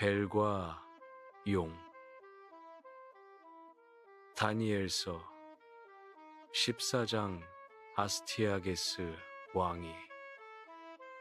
벨과 용. 다니엘서 14장. 아스티아게스 왕이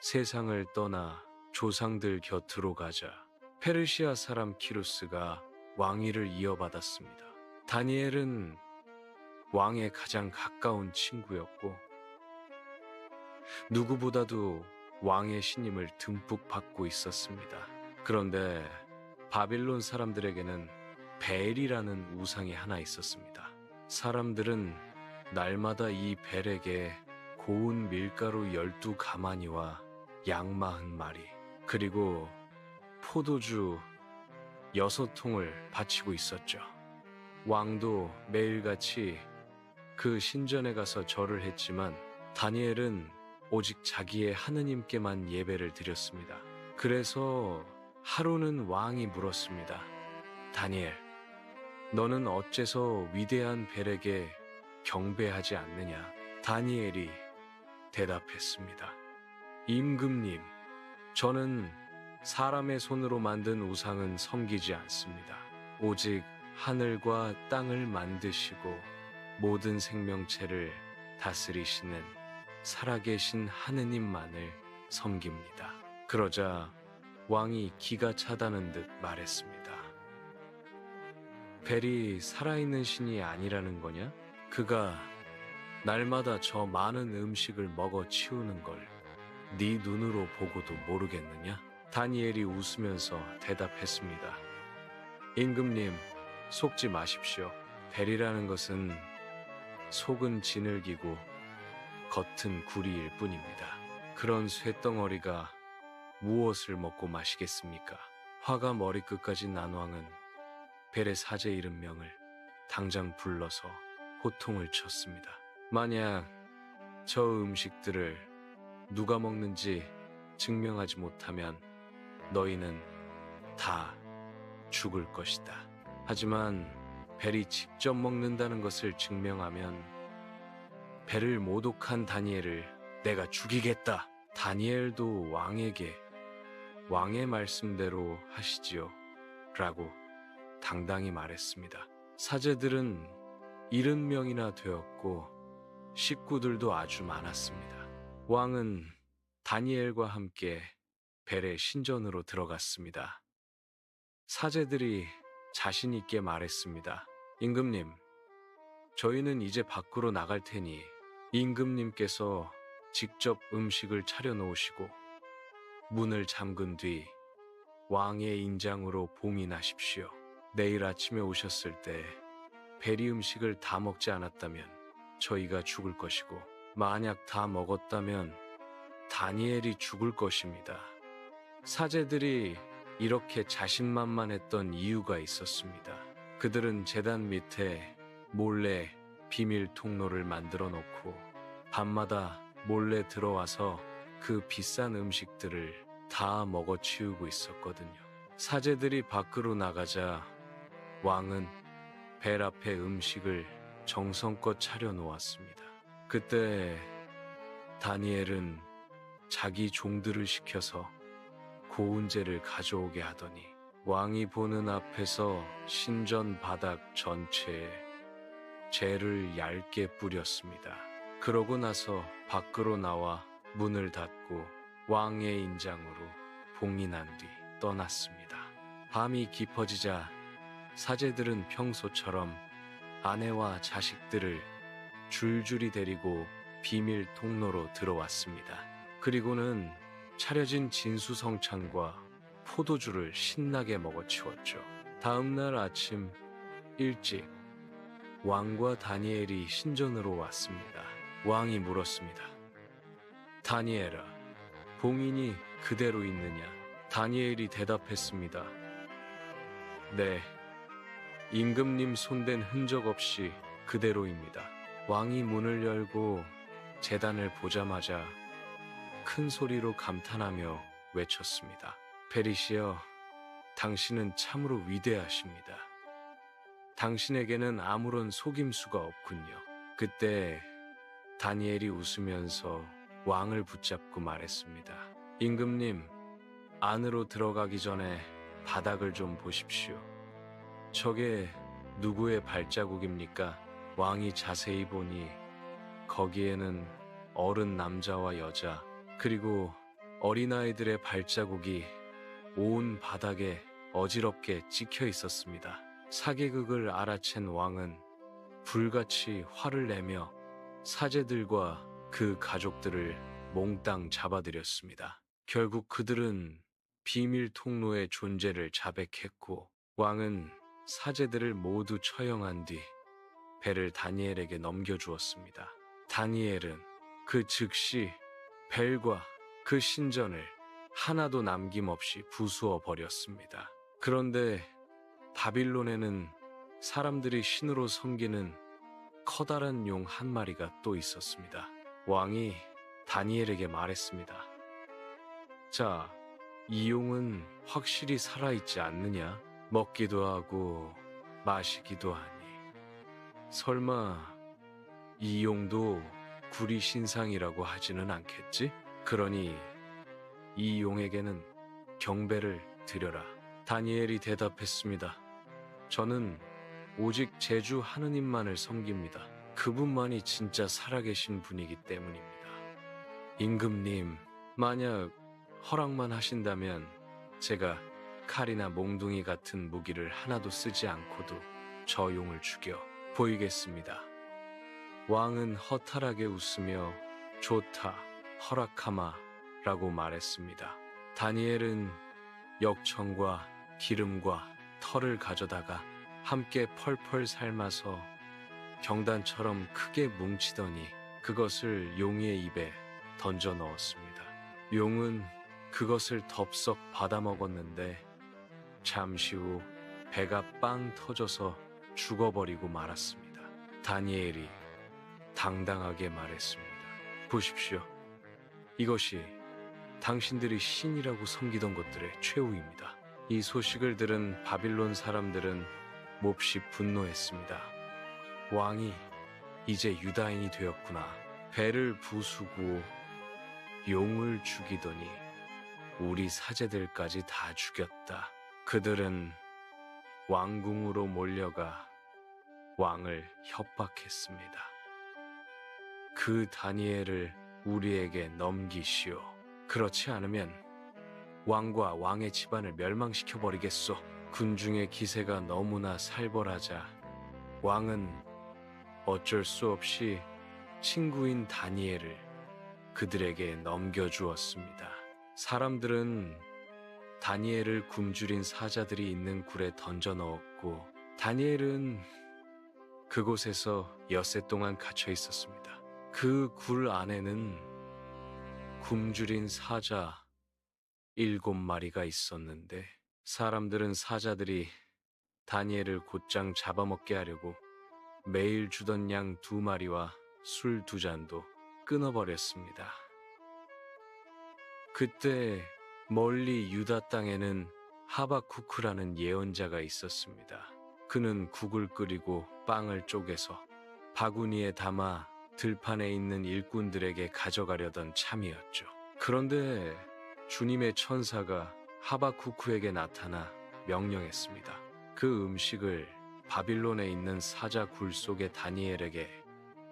세상을 떠나 조상들 곁으로 가자 페르시아 사람 키루스가 왕위를 이어받았습니다. 다니엘은 왕의 가장 가까운 친구였고 누구보다도 왕의 신임을 듬뿍 받고 있었습니다. 그런데 바빌론 사람들에게는 벨이라는 우상이 하나 있었습니다. 사람들은 날마다 이 벨에게 고운 밀가루 12가마니와 양 40마리 그리고 포도주 6통을 바치고 있었죠. 왕도 매일같이 그 신전에 가서 절을 했지만 다니엘은 오직 자기의 하느님께만 예배를 드렸습니다. 그래서 하루는 왕이 물었습니다. 다니엘, 너는 어째서 위대한 벨에게 경배하지 않느냐? 다니엘이 대답했습니다. 임금님, 저는 사람의 손으로 만든 우상은 섬기지 않습니다. 오직 하늘과 땅을 만드시고 모든 생명체를 다스리시는 살아계신 하느님만을 섬깁니다. 그러자 왕이 기가 차다는 듯 말했습니다. 벨이 살아있는 신이 아니라는 거냐? 그가 날마다 저 많은 음식을 먹어 치우는 걸 네 눈으로 보고도 모르겠느냐? 다니엘이 웃으면서 대답했습니다. 임금님, 속지 마십시오. 벨이라는 것은 속은 지늘기고 겉은 구리일 뿐입니다. 그런 쇳덩어리가 무엇을 먹고 마시겠습니까? 화가 머리끝까지 난 왕은 벨의 사제 70명을 당장 불러서 호통을 쳤습니다. 만약 저 음식들을 누가 먹는지 증명하지 못하면 너희는 다 죽을 것이다. 하지만 벨이 직접 먹는다는 것을 증명하면 벨을 모독한 다니엘을 내가 죽이겠다. 다니엘도 왕에게 왕의 말씀대로 하시지요 라고 당당히 말했습니다. 사제들은 70명이나 되었고 식구들도 아주 많았습니다. 왕은 다니엘과 함께 벨의 신전으로 들어갔습니다. 사제들이 자신 있게 말했습니다. 임금님, 저희는 이제 밖으로 나갈 테니 임금님께서 직접 음식을 차려놓으시고 문을 잠근 뒤 왕의 인장으로 봉인하십시오. 내일 아침에 오셨을 때 벨이 음식을 다 먹지 않았다면 저희가 죽을 것이고 만약 다 먹었다면 다니엘이 죽을 것입니다. 사제들이 이렇게 자신만만했던 이유가 있었습니다. 그들은 제단 밑에 몰래 비밀 통로를 만들어 놓고 밤마다 몰래 들어와서 그 비싼 음식들을 다 먹어치우고 있었거든요. 사제들이 밖으로 나가자 왕은 벨 앞에 음식을 정성껏 차려놓았습니다. 그때 다니엘은 자기 종들을 시켜서 고운제를 가져오게 하더니 왕이 보는 앞에서 신전 바닥 전체에 재를 얇게 뿌렸습니다. 그러고 나서 밖으로 나와 문을 닫고 왕의 인장으로 봉인한 뒤 떠났습니다. 밤이 깊어지자 사제들은 평소처럼 아내와 자식들을 줄줄이 데리고 비밀 통로로 들어왔습니다. 그리고는 차려진 진수성찬과 포도주를 신나게 먹어치웠죠. 다음 날 아침 일찍 왕과 다니엘이 신전으로 왔습니다. 왕이 물었습니다. 다니엘아, 봉인이 그대로 있느냐? 다니엘이 대답했습니다. 네, 임금님 손댄 흔적 없이 그대로입니다. 왕이 문을 열고 제단을 보자마자 큰 소리로 감탄하며 외쳤습니다. 벨이시여, 당신은 참으로 위대하십니다. 당신에게는 아무런 속임수가 없군요. 그때 다니엘이 웃으면서 왕을 붙잡고 말했습니다. 임금님, 안으로 들어가기 전에 바닥을 좀 보십시오. 저게 누구의 발자국입니까? 왕이 자세히 보니 거기에는 어른 남자와 여자, 그리고 어린아이들의 발자국이 온 바닥에 어지럽게 찍혀 있었습니다. 사기극을 알아챈 왕은 불같이 화를 내며 사제들과 그 가족들을 몽땅 잡아들였습니다. 결국 그들은 비밀 통로의 존재를 자백했고 왕은 사제들을 모두 처형한 뒤 벨을 다니엘에게 넘겨주었습니다. 다니엘은 그 즉시 벨과 그 신전을 하나도 남김없이 부수어 버렸습니다. 그런데 바빌론에는 사람들이 신으로 섬기는 커다란 용 한 마리가 또 있었습니다. 왕이 다니엘에게 말했습니다. 자, 이 용은 확실히 살아있지 않느냐? 먹기도 하고 마시기도 하니 설마 이 용도 구리 신상이라고 하지는 않겠지? 그러니 이 용에게는 경배를 드려라. 다니엘이 대답했습니다. 저는 오직 제주 하느님만을 섬깁니다. 그분만이 진짜 살아계신 분이기 때문입니다. 임금님, 만약 허락만 하신다면 제가 칼이나 몽둥이 같은 무기를 하나도 쓰지 않고도 저 용을 죽여 보이겠습니다. 왕은 허탈하게 웃으며 좋다, 허락하마 라고 말했습니다. 다니엘은 역청과 기름과 털을 가져다가 함께 펄펄 삶아서 경단처럼 크게 뭉치더니 그것을 용의 입에 던져 넣었습니다. 용은 그것을 덥석 받아먹었는데 잠시 후 배가 빵 터져서 죽어버리고 말았습니다. 다니엘이 당당하게 말했습니다. 보십시오. 이것이 당신들이 신이라고 섬기던 것들의 최후입니다. 이 소식을 들은 바빌론 사람들은 몹시 분노했습니다. 왕이 이제 유다인이 되었구나. 배를 부수고 용을 죽이더니 우리 사제들까지 다 죽였다. 그들은 왕궁으로 몰려가 왕을 협박했습니다. 그 다니엘을 우리에게 넘기시오. 그렇지 않으면 왕과 왕의 집안을 멸망시켜버리겠소. 군중의 기세가 너무나 살벌하자 왕은 어쩔 수 없이 친구인 다니엘을 그들에게 넘겨주었습니다. 사람들은 다니엘을 굶주린 사자들이 있는 굴에 던져 넣었고 다니엘은 그곳에서 엿새 동안 갇혀 있었습니다. 그 굴 안에는 굶주린 사자 7마리가 있었는데 사람들은 사자들이 다니엘을 곧장 잡아먹게 하려고 매일 주던 양 2마리와 술 2잔도 끊어버렸습니다. 그때 멀리 유다 땅에는 하바쿠크라는 예언자가 있었습니다. 그는 국을 끓이고 빵을 쪼개서 바구니에 담아 들판에 있는 일꾼들에게 가져가려던 참이었죠. 그런데 주님의 천사가 하바쿠크에게 나타나 명령했습니다. 그 음식을 바빌론에 있는 사자 굴 속의 다니엘에게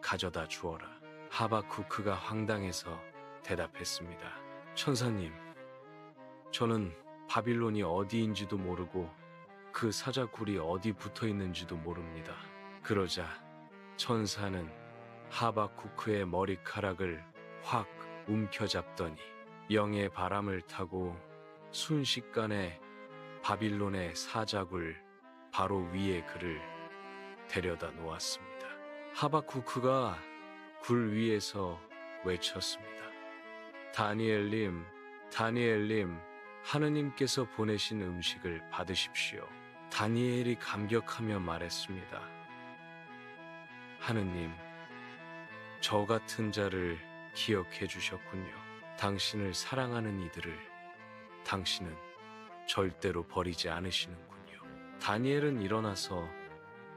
가져다 주어라. 하바쿠크가 황당해서 대답했습니다. 천사님, 저는 바빌론이 어디인지도 모르고 그 사자 굴이 어디 붙어 있는지도 모릅니다. 그러자 천사는 하바쿠크의 머리카락을 확 움켜잡더니 영의 바람을 타고 순식간에 바빌론의 사자굴 바로 위에 그를 데려다 놓았습니다. 하바쿠크가 굴 위에서 외쳤습니다. 다니엘님, 다니엘님, 하느님께서 보내신 음식을 받으십시오. 다니엘이 감격하며 말했습니다. 하느님, 저 같은 자를 기억해 주셨군요. 당신을 사랑하는 이들을 당신은 절대로 버리지 않으시는군요. 다니엘은 일어나서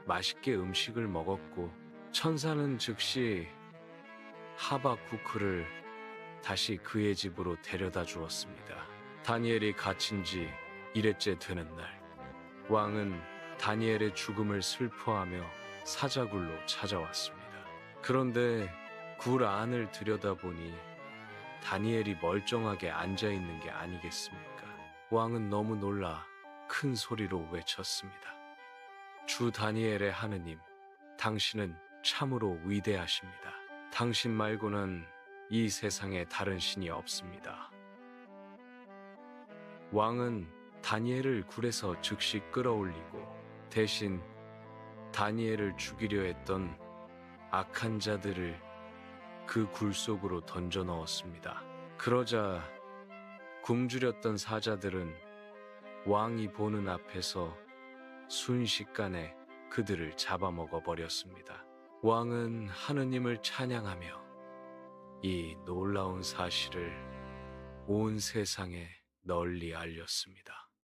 맛있게 음식을 먹었고 천사는 즉시 하바쿠크를 다시 그의 집으로 데려다 주었습니다. 다니엘이 갇힌 지 일회째 되는 날, 왕은 다니엘의 죽음을 슬퍼하며 사자굴로 찾아왔습니다. 그런데 굴 안을 들여다보니 다니엘이 멀쩡하게 앉아있는 게 아니겠습니까? 왕은 너무 놀라 큰 소리로 외쳤습니다. 주 다니엘의 하느님, 당신은 참으로 위대하십니다. 당신 말고는 이 세상에 다른 신이 없습니다. 왕은 다니엘을 굴에서 즉시 끌어올리고 대신 다니엘을 죽이려 했던 악한 자들을 그 굴 속으로 던져 넣었습니다. 그러자 굶주렸던 사자들은 왕이 보는 앞에서 순식간에 그들을 잡아먹어 버렸습니다. 왕은 하느님을 찬양하며 이 놀라운 사실을 온 세상에 널리 알렸습니다.